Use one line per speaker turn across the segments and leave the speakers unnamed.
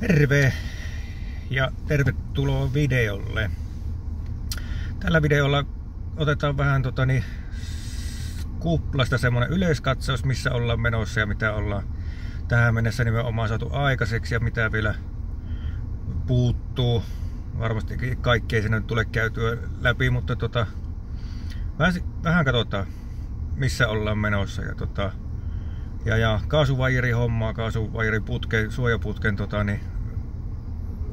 Terve ja tervetuloa videolle. Tällä videolla otetaan vähän kuplasta semmonen yleiskatsaus, missä ollaan menossa ja mitä ollaan tähän mennessä nimenomaan saatu aikaiseksi ja mitä vielä puuttuu. Varmasti kaikki ei sinne tule käytyä läpi, mutta vähän missä ollaan menossa ja kaasuvajiri hommaa, kaasuvajiriputken, suojaputken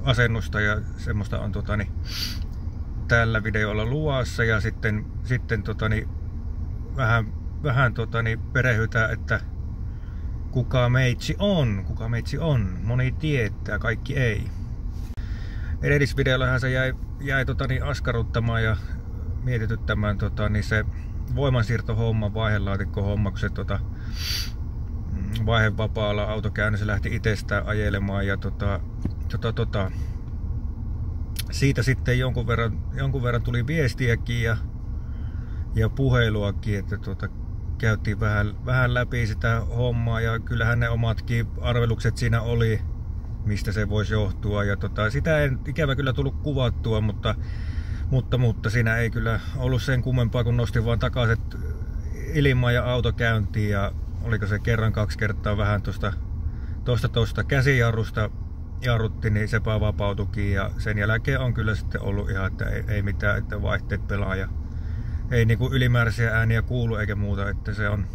asennusta ja semmoista on tällä videolla luvassa ja sitten vähän perehytään, että kuka meitsi on. Moni tietää, kaikki ei. Edellisvideollahan se jäi askarruttamaan ja mietityttämään se voimansiirtohomma, vaihelaatikkohomma, kun se vaihevapaalla autokäynnissä lähti itsestään ajelemaan ja siitä sitten jonkun verran tuli viestiäkin ja puheluakin, että käytiin vähän läpi sitä hommaa ja kyllähän ne omatkin arvelukset siinä oli, mistä se voisi johtua ja sitä ei ikävä kyllä tullut kuvattua, mutta siinä ei kyllä ollut sen kummempaa, kun nostin vaan takaisin ilmaa ja autokäyntiin ja oliko se kaksi kertaa vähän tuosta käsijarrusta jarrutti, niin sepä vapautuikin ja sen jälkeen on kyllä sitten ollut ihan, että ei mitään, että vaihteet pelaa ja ei niinku ylimääräisiä ääniä kuulu eikä muuta, että se on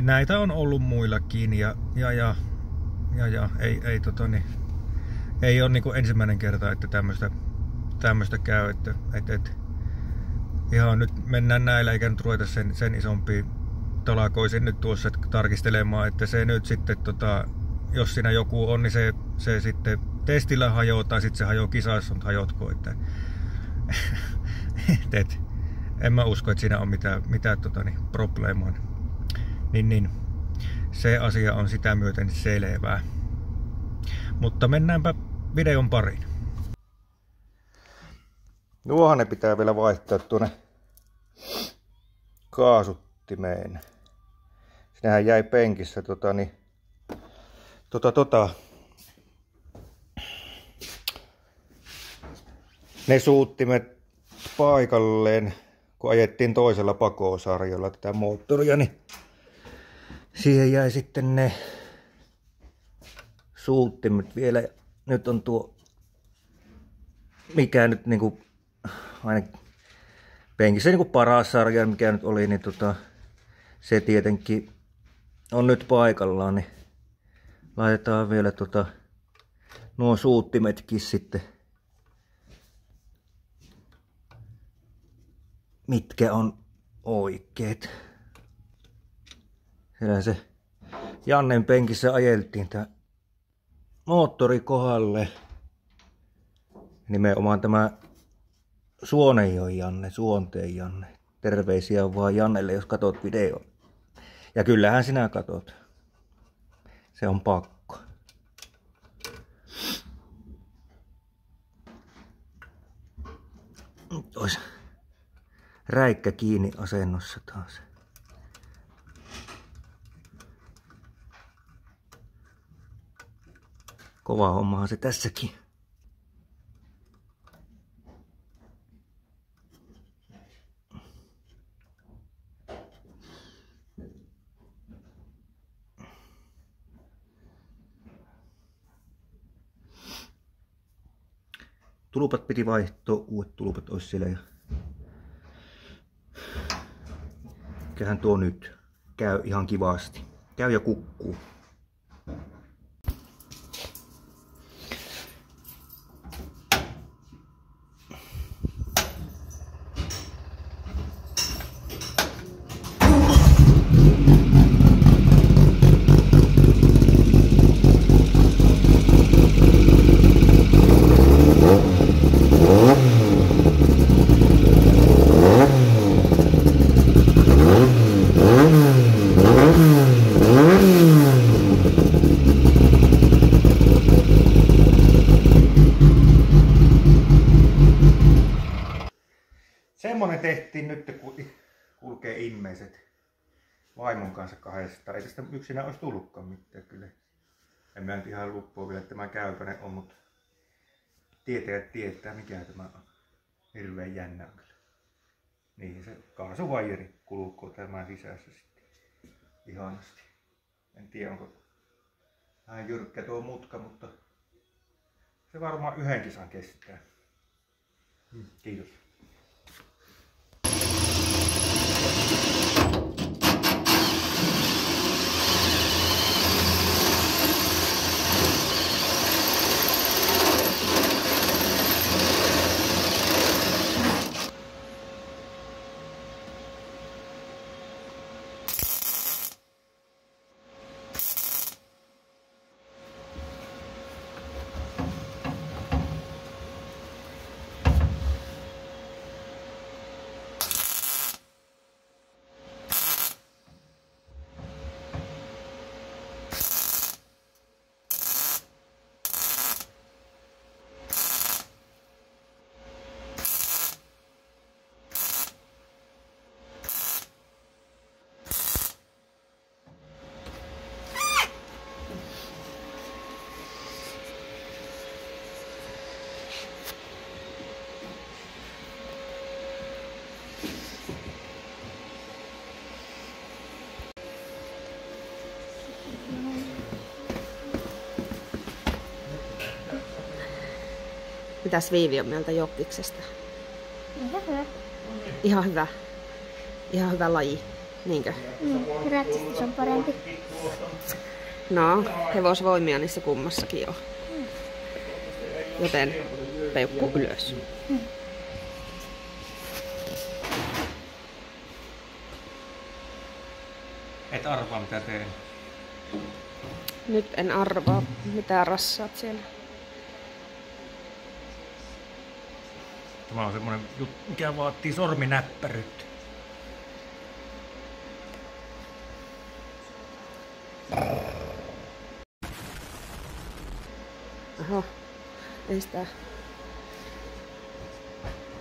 näitä on ollut muillakin ja ei ole niinku ensimmäinen kerta, että tämmöistä käy, että ihan nyt mennään näillä eikä nyt ruveta sen isompiin talakoisin nyt tuossa tarkistelemaan, että se nyt sitten jos siinä joku on, niin se sitten testillä hajoaa tai sitten se hajoaa kisassa, mutta hajotko, että en mä usko, että siinä on mitään probleemaa. Niin se asia on sitä myöten selvää. Mutta mennäänpä videon pariin. Nuohan ne pitää vielä vaihtaa tuonne kaasuttimeen. Sinähän jäi penkissä ne suuttimet paikalleen, kun ajettiin toisella pakosarjalla tätä moottoria, niin siihen jäi sitten ne suuttimet vielä. Nyt on tuo, mikä nyt niinku aina penkissä niinku paras sarja, mikä nyt oli, niin se tietenkin on nyt paikallaan, niin laitetaan vielä nuo suuttimetkin sitten, mitkä on oikeet. Siellä se Jannen penkissä ajeltiin tää moottori kohdalle. Nimenomaan tämä Suonenjoen Janne, Suonteen Janne. Terveisiä vaan Jannelle, jos katot videon. Ja kyllähän sinä katot. Se on pakko. Nyt olisi räikkä kiinni asennossa taas. Kova hommahan se tässäkin. Tulpat piti vaihtaa, uudet tulpat olisi siellä ja kyllähän tuo nyt käy ihan kivasti. Käy ja kukkuu. Semmonen tehtiin nyt, kun kulkee ihmiset vaimon kanssa kahdestaan. Ei tästä yksinään olisi tullutkaan mitään kyllä. En mä nyt ihan luppua vielä, että tämä käypäinen on, mutta tietää mikä tämä on. Hirveän jännä on kyllä. Niin se kaasuvajeri kulkee tämän sisässä sitten ihanasti. En tiedä onko vähän jyrkkä tuo mutka, mutta se varmaan yhden kisan kestää. Kiitos.
Mitäs Viivi on mieltä Jokkiksesta?
Ihan hyvä.
Ihan hyvä. Ihan hyvä laji. Niinkö?
Ratsastus on parempi.
No, hevosvoimia niissä kummassakin on. Joten peukku ylös.
Et arvaa mitä teen.
Nyt en arvaa, mitä rassaat siellä.
Tämä on semmonen juttu, mikä vaatii sorminäppäryyttä.
Oho, ei sitä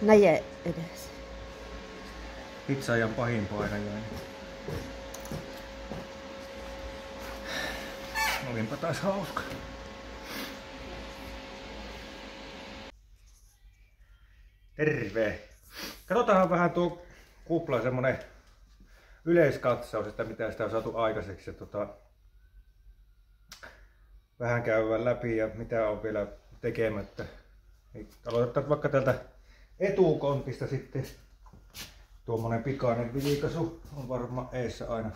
näje edes.
Pizzaajan pahin painajainen. Olinpa taas hauska. Terve! Katsotaan vähän tuo kupla semmonen yleiskatsaus, että mitä sitä on saatu aikaiseksi. Vähän käydään läpi ja mitä on vielä tekemättä. Aloitetaan vaikka tältä etukontista sitten. Tuommoinen pikainen vilkaisu on varmaan eessä aina.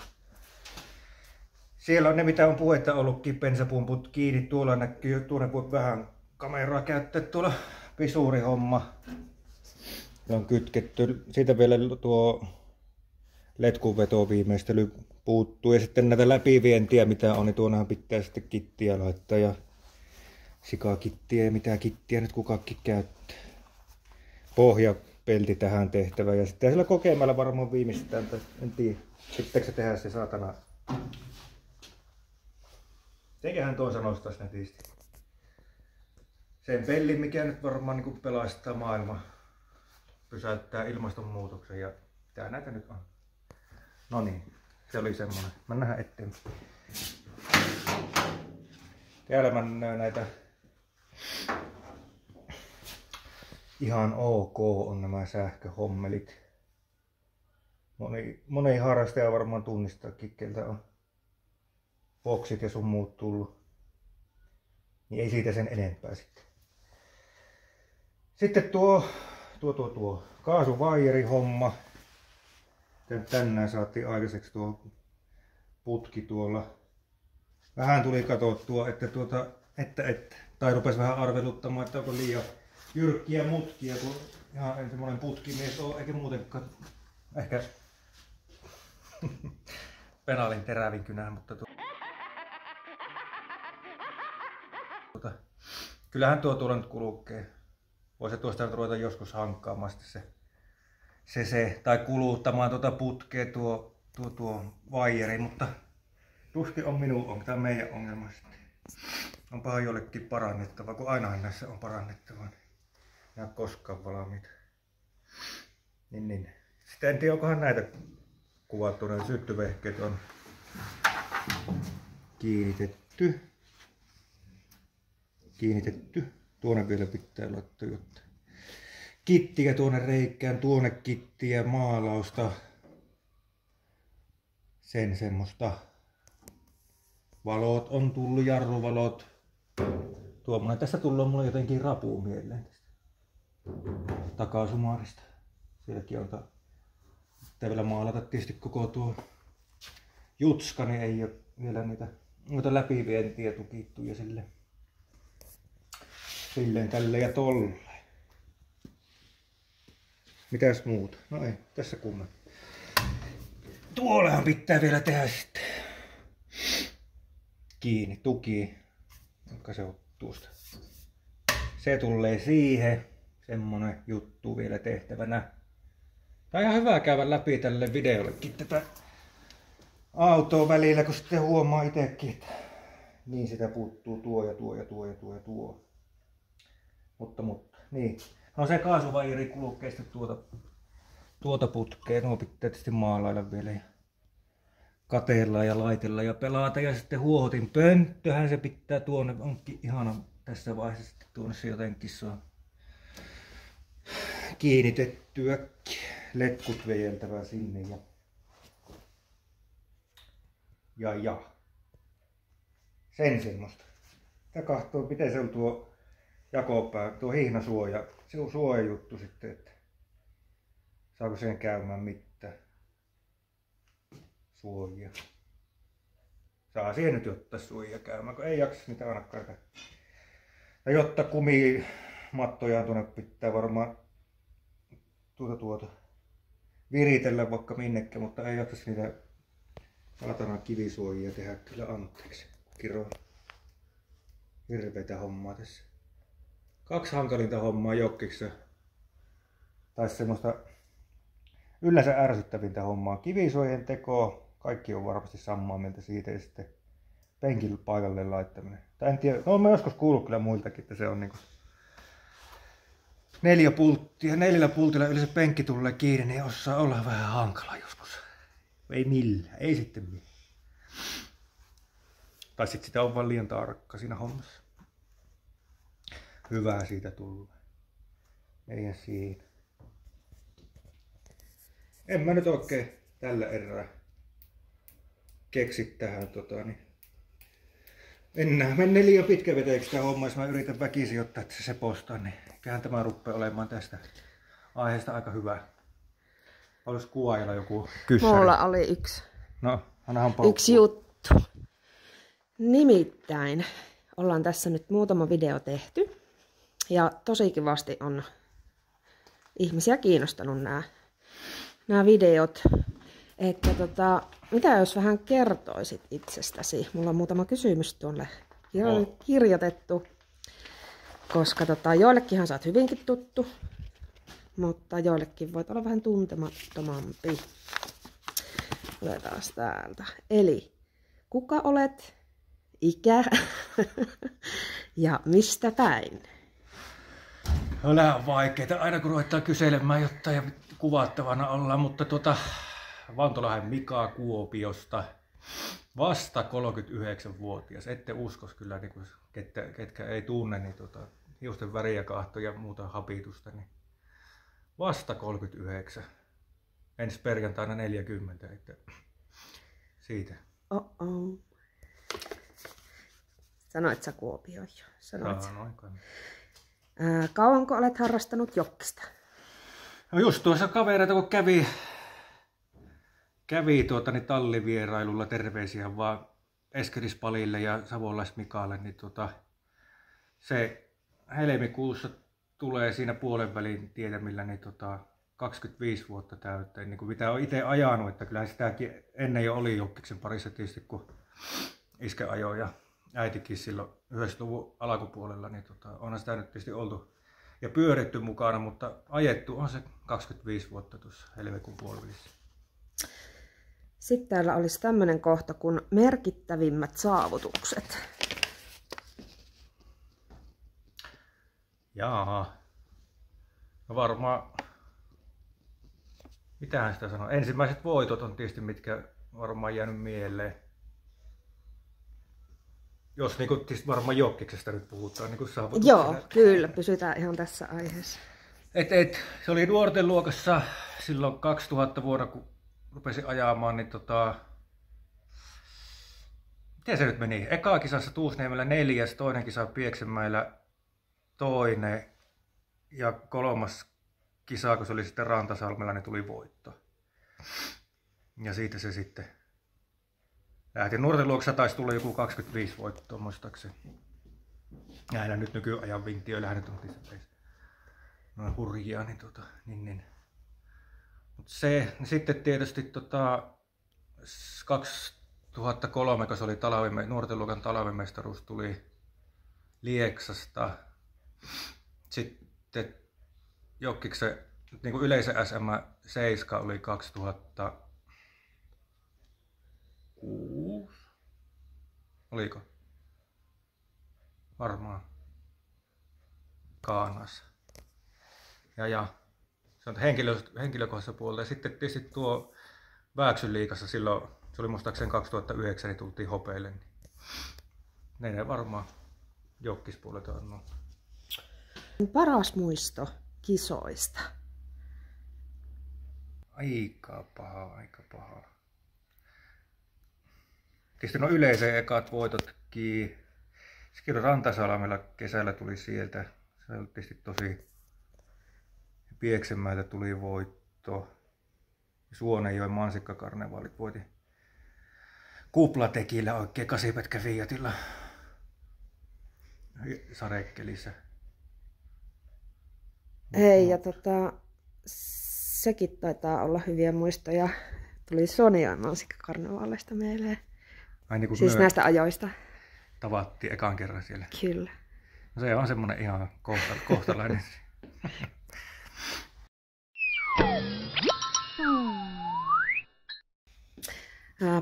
Siellä on ne mitä on puhetta ollutkin, bensapumput kiinni. Tuolla näkyy, tuonne voi vähän kameraa käyttää tuolla pisurihomma. Ja on kytketty. Siitä vielä tuo letkun vetoviimeistely puuttuu. Ja sitten näitä läpivientiä mitä on, niin tuonnehan pitää sitten kittiä laittaa. Ja sikakittiä ja mitä kittiä nyt kukakin käyttää. Pohjapelti tähän tehtävä. Ja sitten sillä kokemällä varmaan viimeistetään. En tiedä. Sittenkö se tehdään se saatana. Eiköhän tuon sanostaisi nätisti. Sen pellin mikä nyt varmaan niin pelastaa maailmaa. Pysäyttää ilmastonmuutoksen ja mitä näitä nyt on. No niin, se oli semmonen. Mennään eteenpäin. Täällä mä näen näitä. Ihan ok on nämä sähköhommelit. Moni harrastaja varmaan tunnistaakin, keltä on boksit ja sun muut tullut. Niin ei siitä sen enempää sitten. Sitten tuo kaasuvaierihomma. Tänään saatiin aikaiseksi tuo putki tuolla. Vähän tuli katsottua, että tai rupesi vähän arveluttamaan, että onko liian jyrkkiä mutkia, kun ihan en semmoinen putkimies ole, eikä muutenkaan ehkä penaalin terävin kynä, mutta kyllähän tuolla nyt kulkee. Voisi tuosta ruveta joskus hankkaamaan se tai kuluttamaan putkea tuo vaieri, mutta tuskin on tämä meidän ongelma sitten. Onpahan jollekin parannettava, kun ainahan näissä on parannettava. Ne on koskaan valmiita. Niin. Sitten en tiedä, onkohan näitä kuvattu, ne syttyvehkeet on kiinnitetty. kiinnitetty. Tuonne vielä pitää laittaa jotain kittiä tuonne reikään, tuonne kittiä, maalausta. Sen semmoista. Valot on tullut, jarruvalot. Tuommoinen tästä tullut mulle jotenkin rapuu mieleen tästä takasumarista. Sielläkin on pitää vielä maalata tietysti koko tuo jutska, niin ei ole vielä noita läpivientiä tukittu ja silleen tälle ja tolle. Mitäs muuta? No ei, tässä kunnan. Tuollehan pitää vielä tehdä sitten kiinni, tuki. Vaikka se on tuosta. Se tulee siihen. Semmonen juttu vielä tehtävänä. Tää on ihan hyvä käydä läpi tälle videollekin tätä autoa välillä, kun sitten huomaa itekin, että niin sitä puuttuu tuo ja tuo ja tuo ja tuo ja tuo. Mutta, niin. No se kaasuvairi kulkee sitten tuota putkea. Nuo pitää tietysti maalailla vielä ja kateella ja laitella ja pelata. Ja sitten huohotin pönttöhän se pitää tuonne. Onkin ihana tässä vaiheessa sitten tuonne se jotenkin saa kiinnitettyäkin. Letkut vejeltävää sinne ja sen semmoista. Tää kahtoo miten se on tuo jakopää, tuo hihnasuoja. Se on suojajuttu sitten, että saako sen käymään mitään suojia. Saa siihen nyt ottaa suojia käymään, kun ei jaksa niitä ainakaan. Ja jotta kumimattojaan tuonne pitää varmaan tuota viritellä vaikka minnekä, mutta ei jaksa niitä saatanan kivisuojia tehdä kyllä anteeksi. Kiro. Hirveitä hommaa tässä. 2 hankalinta hommaa jokkiksi. Tai semmoista yleensä ärsyttävintä hommaa. Kivisuojien teko, kaikki on varmasti samaa mieltä siitä ja sitten penkin paikalle laittaminen. Tai en tiedä, no mä joskus kuullut kyllä muiltakin, että se on niinku 4 pulttia. 4 pultilla yleensä penkki tulee kiinni, niin osaa olla vähän hankala joskus. Ei millään, ei sitten millään. Tai sitten sitä on vaan liian tarkka siinä hommassa. Hyvää siitä tulee. Ei siinä. En mä nyt oikein tällä erää keksi tähän niin. Enää mennä liian pitkäveteeksi tämä homma, jos mä yritän väkisin ottaa, että se postaa, niin eiköhän tämä rupeaa olemaan tästä aiheesta aika hyvä. Olisi kuvaajalla joku kyssäri?
Mulla oli yksi.
No, annahan paukkua.
Yksi juttu. Nimittäin ollaan tässä nyt muutama video tehty. Ja tosi kivasti on ihmisiä kiinnostanut nämä videot. Että mitä jos vähän kertoisit itsestäsi? Mulla on muutama kysymys tuolle kirjoitettu. Koska joillekinhan sä oot hyvinkin tuttu. Mutta joillekin voit olla vähän tuntemattomampi. Otetaan täältä. Eli kuka olet? Ikä? Ja mistä päin?
Nämä on vaikeita aina kun ruvetaan kyselemään jotain ja kuvattavana ollaan, mutta Vantolahden Mika Kuopiosta, vasta 39-vuotias. Ette uskos kyllä, niin kuin, ketkä ei tunne, niin hiusten väriä kahto ja muuta hapitusta. Niin vasta 39. Ensi perjantaina 40. Että siitä.
Sanoit sä Kuopio jo? Sanoit sä.
Noin.
Kauanko olet harrastanut jokkista?
No just tuossa kavereita kun kävi tallivierailulla, terveisiä vaan Eskerispalille ja Savolaismikalle, niin se helmikuussa tulee siinä puolen välin tietämillä niin 25 vuotta täyteen, niin kuin mitä on itse ajanut, että kyllähän sitäkin ennen jo oli jokkiksen parissa tietysti, kun iskä ajoi ja äitikin silloin 90-luvun alkupuolella, niin onhan sitä nyt tietysti oltu ja pyöritty mukana, mutta ajettu on se 25 vuotta tuossa helmikuun puolivälissä.
Sitten täällä olisi tämmöinen kohta kuin merkittävimmät saavutukset.
Jaa. No varmaan, mitähän sitä sanoo, ensimmäiset voitot on tietysti mitkä varmaan jäänyt mieleen. jos niinku, siis varmaan jokkiksesta nyt puhutaan niinku
Joo, kyllä, pysytään ihan tässä aiheessa.
Se oli nuorten luokassa silloin 2000 vuonna, kun rupesin ajamaan, niin miten se nyt meni? Eka kisassa Tuusniemellä 4, toinen kisa Pieksämäellä 2 ja 3. kisa, kun se oli sitten Rantasalmella, niin tuli voitto. Ja siitä se sitten lähti. Nuorten luokassa taisi tulla joku 25 voittoa muistaakseni. Näillä nyt nykyajan vintiöillähän nyt on noin hurjia, niin. Mut se, sitten tietysti 2003, kun se oli nuorten luokan talvimestaruus, tuli Lieksasta. Sitten jokkiksen niin yleisen SM 7 oli 2006. Oliko? Varmaan. Kaanassa. Ja se on henkilökohtaisessa puolella. Ja sitten tietysti tuo Vääksyn liigassa silloin, se oli muistaakseni 2009, niin tultiin hopeille. Niin ne varmaan jokkispuolelta on.
Paras muisto kisoista?
Aika paha. Tietysti no yleisen ekat voitotkin. Sekin Rantasalmella kesällä tuli sieltä. Se oli tietysti tosi. Pieksämäeltä tuli voitto. Suonenjoen mansikkakarnevaalit voiti kuplatekillä oikein 8-pätkä Fiatilla Sarekkelissä.
Hei, ja sekin taitaa olla hyviä muistoja. Tuli Suonenjoen mansikkakarnevaaleista mieleen.
Ai niin kuin
siis näistä ajoista.
Tavattiin ekan kerran siellä.
Kyllä.
No se on semmonen ihan kohtalainen.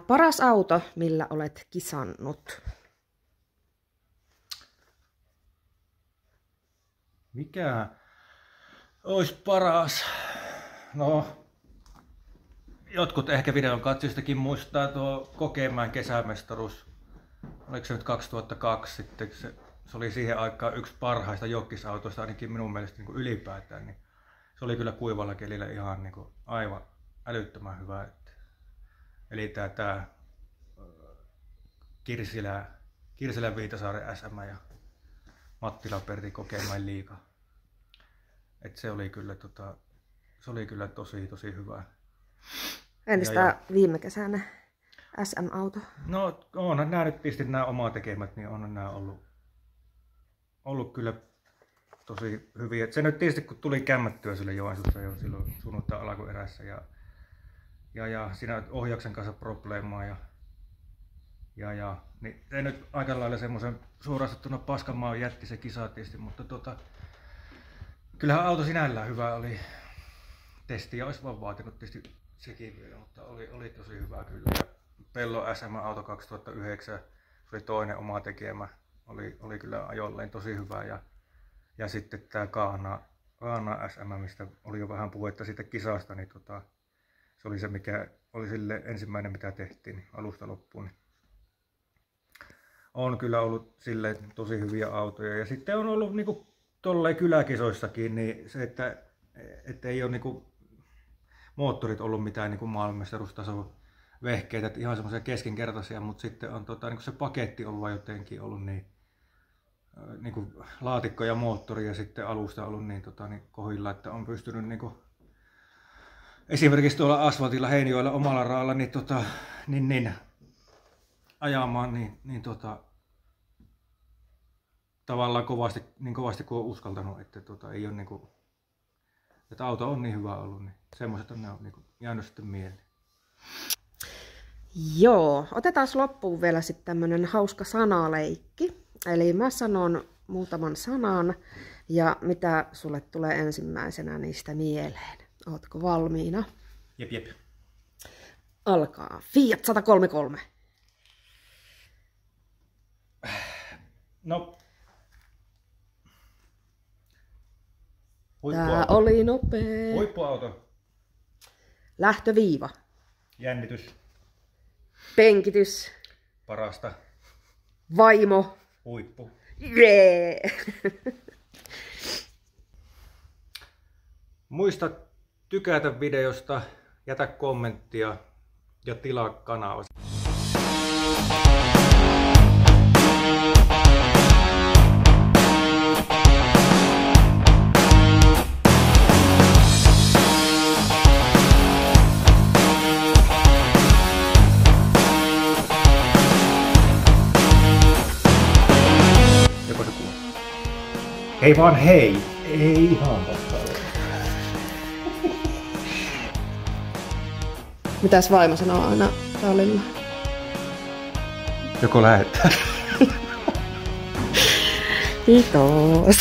Paras auto, millä olet kisannut?
Mikä olisi paras? No, jotkut ehkä videon katsojistakin muistaa tuo Kokemäen kesämestaruus. Oliko se nyt 2002 sitten? Se oli siihen aikaan yksi parhaista jokkisautoista, ainakin minun mielestä niin kuin ylipäätään. Niin se oli kyllä kuivalla kelillä ihan niin kuin aivan älyttömän hyvä. Eli tämä Kirsilän Viitasaaren SM ja Mattila Pertti Kokemäen liiga. Et se oli kyllä tosi hyvä.
Entäs tämä viime kesänä SM-auto?
No onhan nämä nyt tietysti nämä omaa tekemät, niin onhan nämä ollut kyllä tosi hyviä. Et se nyt tietysti kun tuli kämmättyä sille Joensuussa jo silloin sunnuntai alkuerässä ja siinä ohjauksen kanssa probleemaa ja niin se nyt aika lailla semmoisen suorastettuna paskanmaan jätti se kisa tietysti, mutta kyllähän auto sinällään hyvä oli. Testiä olisi vaan vaatinut tietysti sekin vielä, mutta oli tosi hyvä kyllä. Ja Pellon SM-auto 2009, se oli toinen oma tekemä, oli kyllä ajoilleen tosi hyvä ja sitten tämä Kaana SM, mistä oli jo vähän puhetta siitä kisasta, niin se oli se, mikä oli sille ensimmäinen, mitä tehtiin niin alusta loppuun. Niin on kyllä ollut sille tosi hyviä autoja. Ja sitten on ollut niinku tolleen kyläkisoissakin niin se, että ei ole niinku moottorit ollut mitään niinku maailmanmestaruustason vehkeitä, että ihan semmoisia keskinkertaisia, mutta sitten on niinku se paketti on vaan jotenkin ollut niinku laatikko ja moottori ja sitten alusta ollut niin kohilla, että on pystynyt niinku esimerkiksi tuolla asfaltilla Heinjoella omalla raalla niin ajamaan niin tavallaan kovasti kuin on uskaltanut, että ei ole niinku, että auto on niin hyvä ollut, niin semmoiset on niinku jäänyt sitten mieleen.
Joo, otetaan loppuun vielä sitten tämmönen hauska sanaleikki. Eli mä sanon muutaman sanan ja mitä sulle tulee ensimmäisenä niistä mieleen. Ootko valmiina?
Jep.
Alkaa. Fiat 133.
No.
Tää oli nopea.
Huippuauto.
Lähtöviiva.
Jännitys.
Penkitys.
Parasta.
Vaimo.
Huippu.
Jee!
Muista tykätä videosta, jätä kommenttia ja tilaa kanava. Joko se kuuluu? Hei vaan hei! Ei ihan totta.
Mitäs vaimo sanoo aina salilla?
Joko lähettää?
Kiitos.